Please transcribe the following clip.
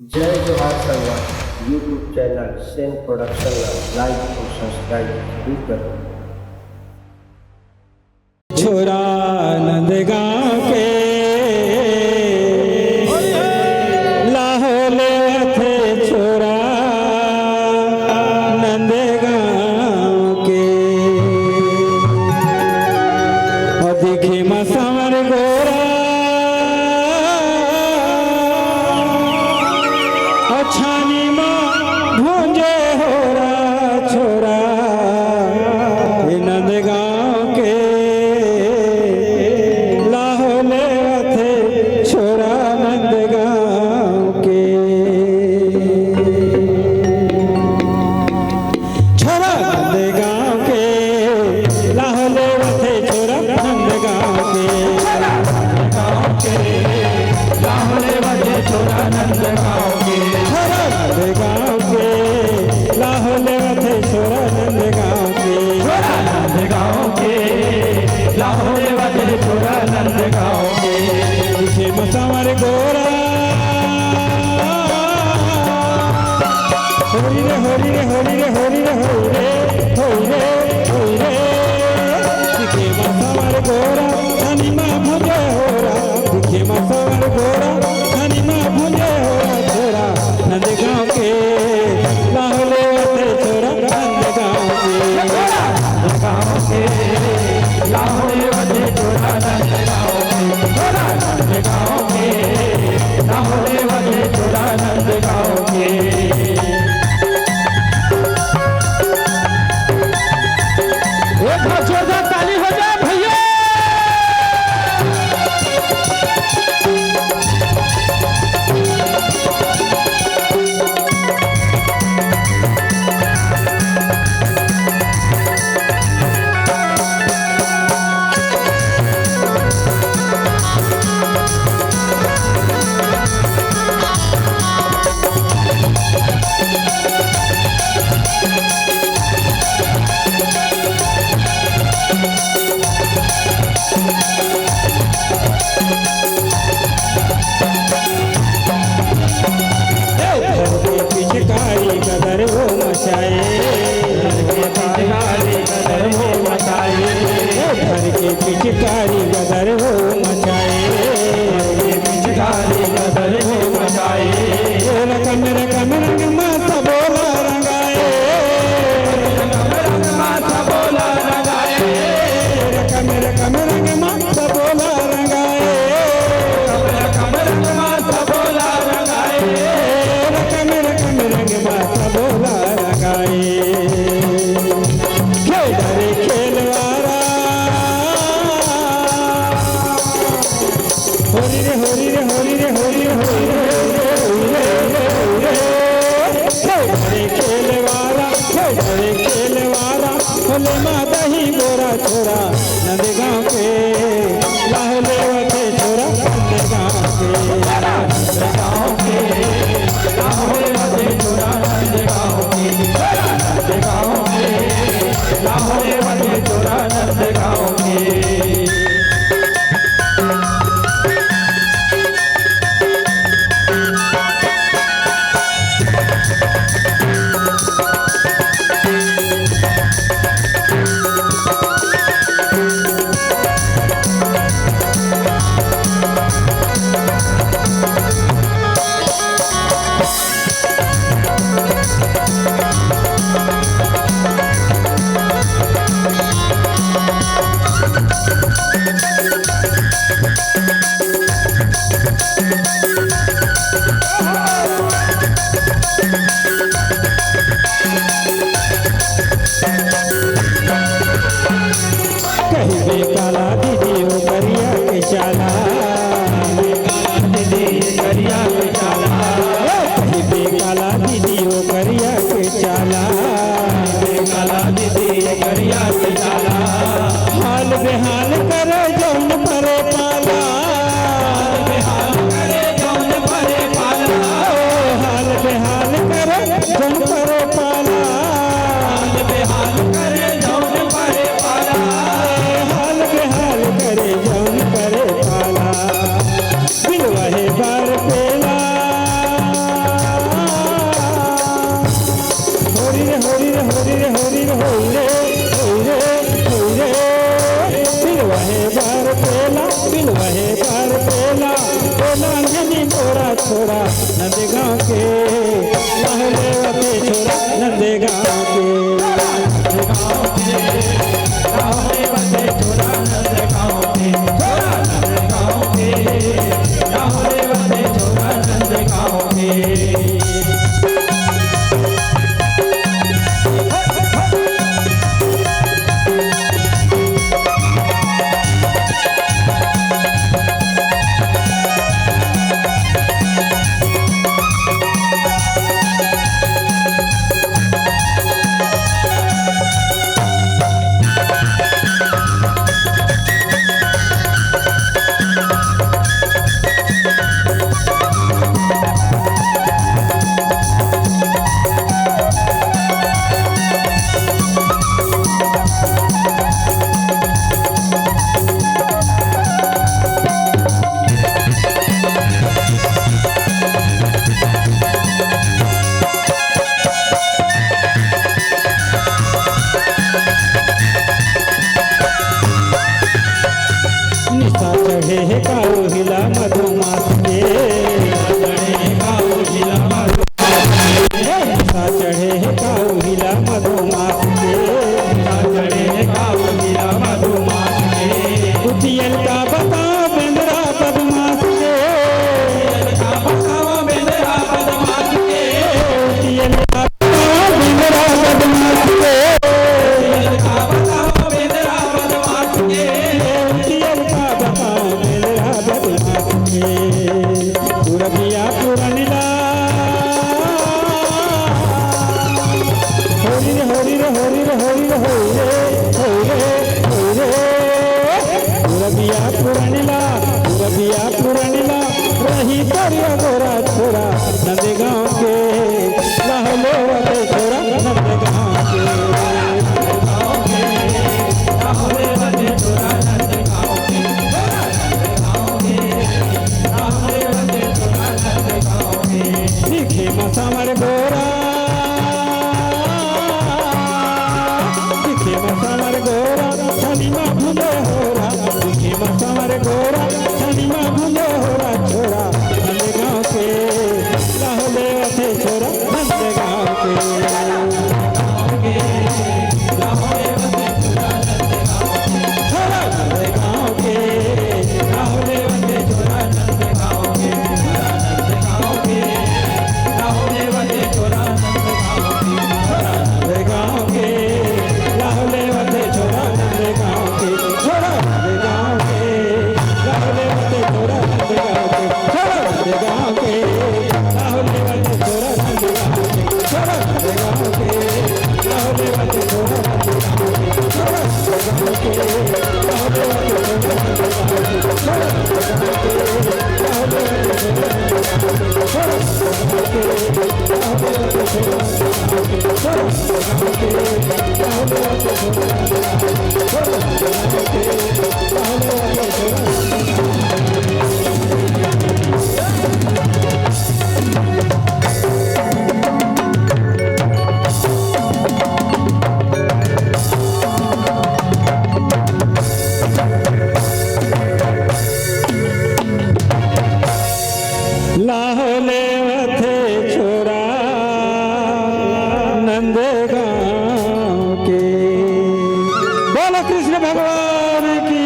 जय जोहार Sangwan YouTube channel Sen production like और सब्सक्राइब जरूर करें। छोरा नंदगांव के लाहौल थे छोरा नंदगांव के और दिखे मसावर गोरा और छानी माँ भूंजे हो रहा छोरा नंदगांव के मसावर गोरा होरी रे होरी रे होरी रे होरी रे होरी रे होरी रे होरी रे दिखे मसावर गोरा धनी माँ भुजे होरा दिखे मसावर गोरा धनी माँ भुजे होरा छोरा नंदगांव के लाहौले थे छोरा नंदगांव के लाहौले थे छोरा नंदगांव नंदगांव के लाहौले वाले छोरा नंदगांव के छोरा नंदगांव के लाहौले वाले छोरा नंदगांव के लाहौले वाले छोरा नंदगांव के लाहौले वाले छोरा नंदगांव के काऊ हिला मधुमास के काऊ हिला चढ़े काऊ हिला मधुमास के चढ़े काऊ हिला मधुमास के कुटियल का बताओ बेंद्रा बदमाश के का बताओ बेंद्रा बदमाश के कुटियल का बताओ बेंद्रा बदमाश के का बताओ बेंद्रा बदमाश के कुटियल का बताओ पुरबिया पुरनिला होरी रे होरी रे होरी रे होरी रे होरी रे पुरबिया पुरनिला रही करिया गोरा छोरा नंदगांव के लाहौले वाले छोरा नंदगांव के लाहौले वाले छोरा नंदगांव के दिखे मसामर गोरा दिखे मसामर गोरा छनीमा भूले होरा दिखे मसामर गोरा छनीमा भूले होरा छोरा नंदगांव के लाहौले वाले छोरा नंदगांव के लाहौले वाले छोरा नंदगांव के लाहौले वाले छोरा नंदगांव के लाहौले वाले छोरा नंदगांव के लाहौले वाले छोरा नंदगांव के छोरा नंदगांव के लाहौले वाले छोरा नंदगांव के छोरा नंदगांव के लाहौले वाले छोरा नंदगांव के छोरा नंदगांव के लाहौले वाले छोरा नंदगांव के छोरा नंदगांव के लाहौले वाले छोरा नंदगांव के छोरा नंदगांव के लाहौले वाले छोरा नंदगांव के छोरा लाहौले वाले छोरा नंदगांव के बोलो कृष्ण भगवान की